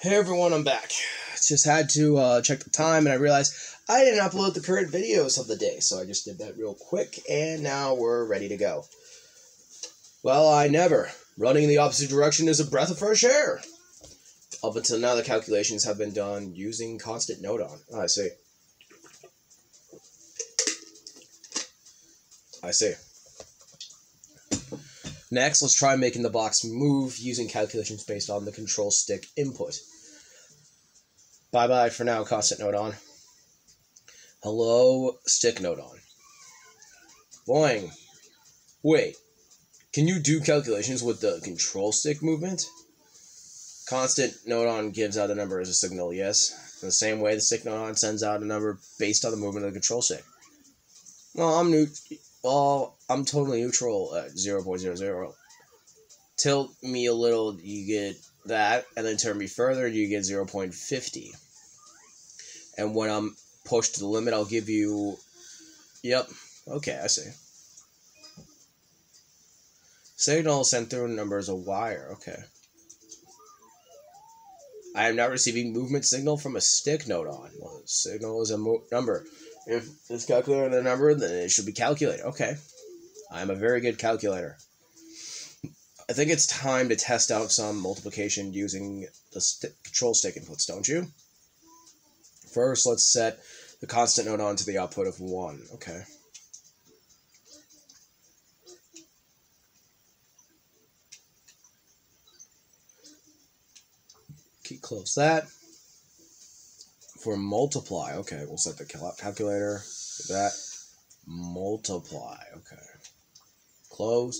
Hey everyone, I'm back. Just had to check the time and I realized I didn't upload the current videos of the day, so I just did that real quick and now we're ready to go. Well, I never. Running in the opposite direction is a breath of fresh air. Up until now, the calculations have been done using constant node on. I see. Next, let's try making the box move using calculations based on the control stick input. Bye-bye for now, constant node on. Hello, stick node on. Boing. Wait, can you do calculations with the control stick movement? Constant node on gives out a number as a signal, yes. In the same way, the stick node on sends out a number based on the movement of the control stick. Well, I'm totally neutral at 0.00. Tilt me a little, you get that, and then turn me further, you get 0.50. And when I'm pushed to the limit, I'll give you... Yep. Okay, I see. Signal sent through a number as a wire. Okay. I am not receiving movement signal from a stick node on. Well, the signal is a number. If it's calculating a number, then it should be calculated. Okay. I am a very good calculator. I think it's time to test out some multiplication using the control stick inputs, don't you? First, let's set the constant node on to the output of 1. Okay. Close that. For multiply, okay, we'll set the calculator for that. Multiply, okay. Close.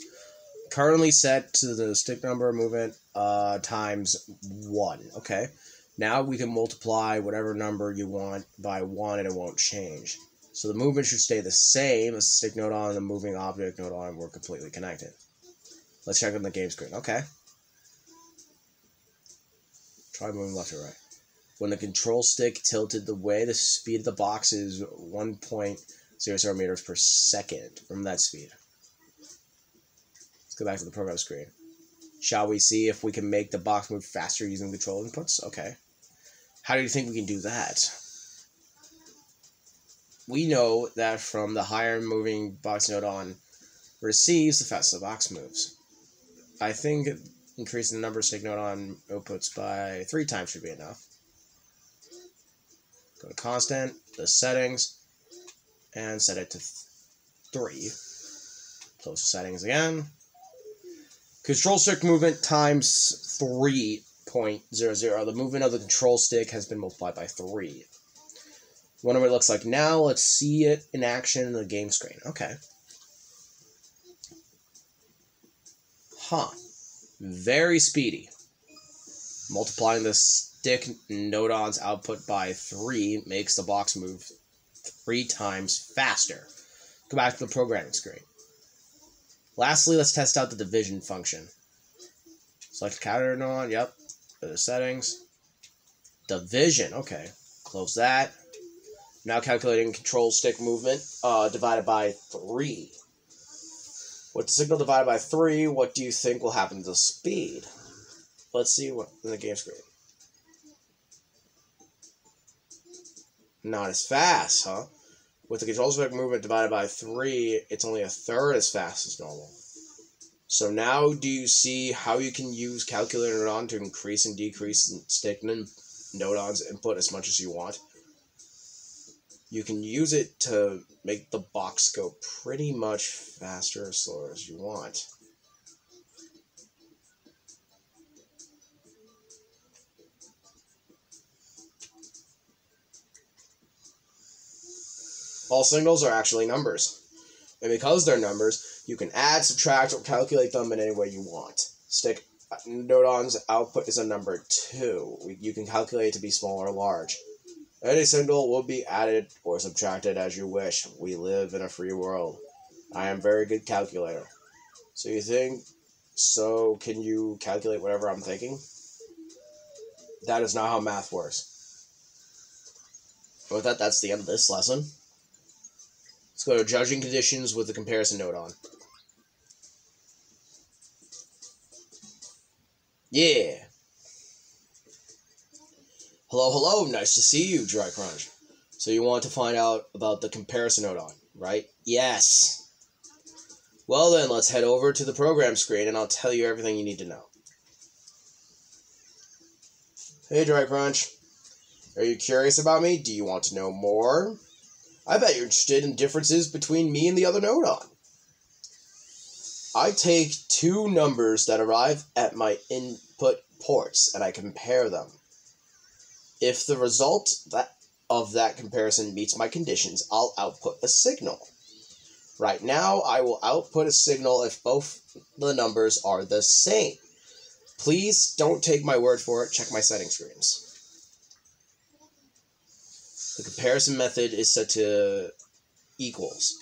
Currently set to the stick number movement times 1, okay. Now we can multiply whatever number you want by 1 and it won't change. So the movement should stay the same as the stick node on and the moving object node on were completely connected. Let's check on the game screen, okay. Try moving left or right. When the control stick tilted the way, the speed of the box is 1.00 meters per second from that speed. Let's go back to the program screen. Shall we see if we can make the box move faster using control inputs? Okay. How do you think we can do that? We know that from the higher moving box node on receives, the faster the box moves. I think increasing the number of stick node on outputs by 3 times should be enough. Go to constant, the settings, and set it to 3. Close the settings again. Control stick movement times 3.00. The movement of the control stick has been multiplied by 3. Wonder what it looks like now. Let's see it in action in the game screen. Okay. Huh. Very speedy. Multiplying the stick node on's output by 3 makes the box move 3 times faster. Go back to the programming screen. Lastly, let's test out the division function. Select calculator node on, yep. Go to settings. Division, okay. Close that. Now calculating control stick movement divided by 3. With the signal divided by 3, what do you think will happen to the speed? Let's see what in the game screen. Not as fast, huh? With the control stick movement divided by 3, it's only 1/3 as fast as normal. So now do you see how you can use calculator node on to increase and decrease stick node on's input as much as you want? You can use it to make the box go pretty much faster or slower as you want. All signals are actually numbers. And because they're numbers, you can add, subtract, or calculate them in any way you want. Stick node on's output is a number 2. You can calculate it to be small or large. Any signal will be added or subtracted as you wish. We live in a free world. I am a very good calculator. So you think, so can you calculate whatever I'm thinking? That is not how math works. With that, that's the end of this lesson. Let's go to judging conditions with the comparison node on. Yeah. Hello, hello, nice to see you, Dry Crunch. So you want to find out about the comparison nodon, right? Yes. Well then, let's head over to the program screen and I'll tell you everything you need to know. Hey, Dry Crunch. Are you curious about me? Do you want to know more? I bet you're interested in differences between me and the other nodon. I take two numbers that arrive at my input ports and I compare them. If the result of that comparison meets my conditions, I'll output a signal. Right now, I will output a signal if both the numbers are the same. Please don't take my word for it. Check my setting screens. The comparison method is set to equals.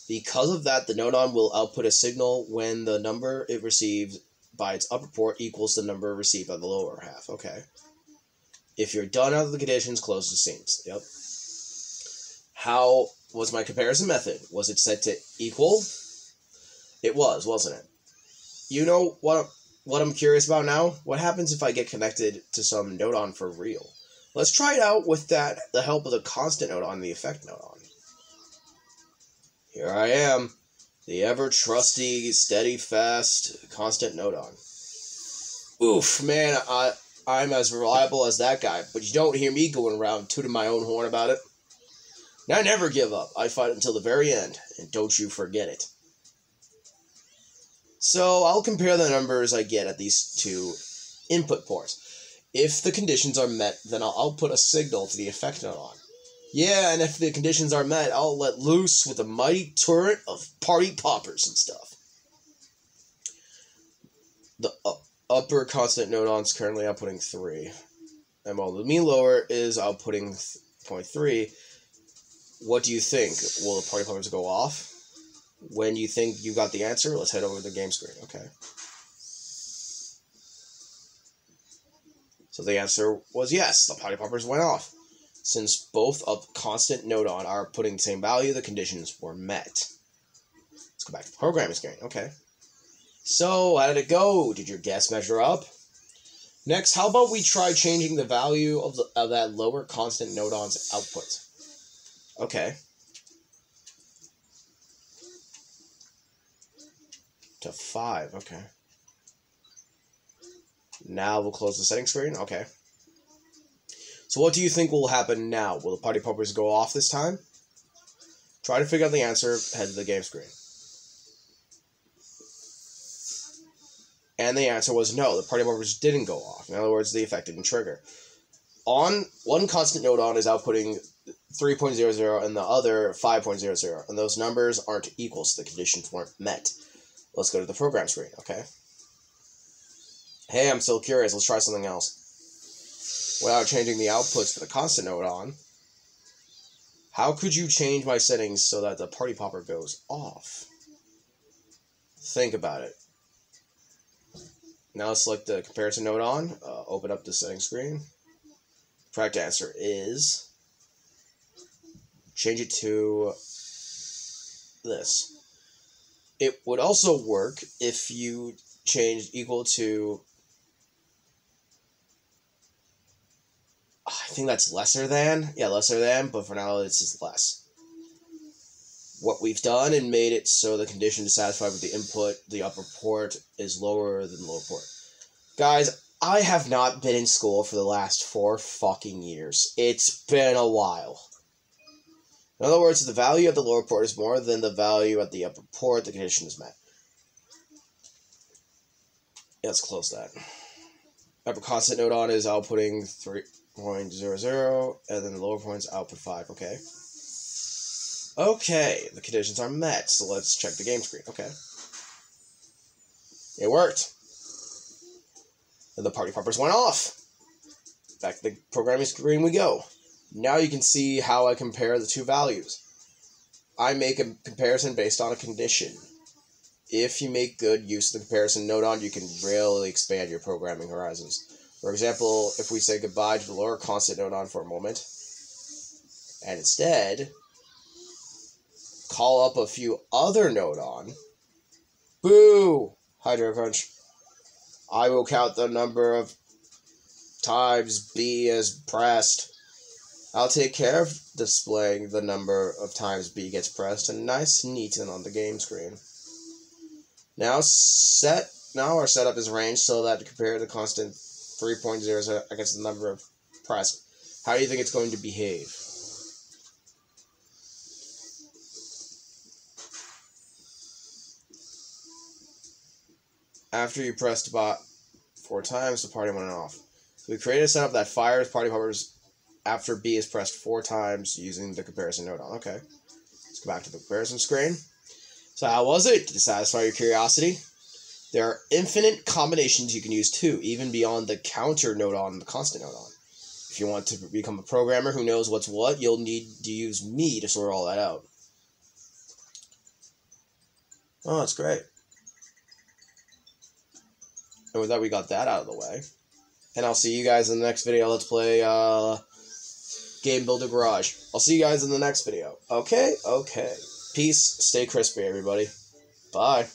Because of that, the nodon will output a signal when the number it receives by its upper port equals the number received by the lower half. Okay. If you're done out of the conditions, close the scenes. Yep. How was my comparison method? Was it set to equal? It was, wasn't it? You know what I'm curious about now? What happens if I get connected to some nodon for real? Let's try it out with the help of the constant nodon and the effect nodon. Here I am, the ever-trusty, steady-fast, constant nodon. Oof, man, I'm as reliable as that guy, but you don't hear me going around tooting my own horn about it. And I never give up. I fight until the very end, and don't you forget it. So, I'll compare the numbers I get at these two input ports. If the conditions are met, then I'll output a signal to the effect nodon. Yeah, and if the conditions are met, I'll let loose with a mighty torrent of party poppers and stuff. The upper constant nodon's currently outputting 3. And while the mean lower is outputting 0.3, what do you think? Will the party poppers go off? When you think you got the answer, let's head over to the game screen, okay? So the answer was yes, the party poppers went off. Since both of constant nodon are putting the same value, the conditions were met. Let's go back to the programming screen. Okay. So, how did it go? Did your guess measure up? Next, how about we try changing the value of that lower constant nodon's output? Okay. To 5, okay. Now we'll close the settings screen. Okay. So what do you think will happen now? Will the party poppers go off this time? Try to figure out the answer, head to the game screen. And the answer was no, the party poppers didn't go off. In other words, the effect didn't trigger. One constant nodon is outputting 3.00 and the other 5.00, and those numbers aren't equal, so the conditions weren't met. Let's go to the program screen, okay? Hey, I'm still curious, let's try something else. Without changing the outputs for the constant nodon, how could you change my settings so that the party popper goes off? Think about it. Now select the comparison nodon, open up the settings screen. Correct answer is change it to this. It would also work if you changed equal to, I think that's lesser than. Yeah, lesser than, but for now it's just less. What we've done and made it so the condition to satisfy with the input, the upper port, is lower than the lower port. Guys, I have not been in school for the last 4 fucking years. It's been a while. In other words, if the value at the lower port is more than the value at the upper port, the condition is met. Yeah, let's close that. Upper constant nodon is outputting 3.00, and then the lower point's output 5, okay? Okay, the conditions are met, so let's check the game screen, okay? It worked. And the party poppers went off. Back to the programming screen we go. Now you can see how I compare the two values. I make a comparison based on a condition. If you make good use of the comparison nodon, you can really expand your programming horizons. For example, if we say goodbye to the lower constant nodon for a moment, and instead call up a few other nodon, boo! Hydro Crunch. I will count the number of times B is pressed. I'll take care of displaying the number of times B gets pressed and nice and neat and on the game screen. Now our setup is ranged so that to compare the constant 3.0 against the number of pressed. How do you think it's going to behave? After you pressed bot 4 times, the party went off. We created a setup that fires party poppers after B is pressed 4 times using the comparison node on. Okay. Let's go back to the comparison screen. So how was it? Did it satisfy your curiosity? There are infinite combinations you can use too, even beyond the counter node on and the constant node on. If you want to become a programmer who knows what's what, you'll need to use me to sort all that out. Oh, that's great. And with that, we got that out of the way. And I'll see you guys in the next video. Let's play Game Builder Garage. I'll see you guys in the next video. Okay? Okay. Peace. Stay crispy, everybody. Bye.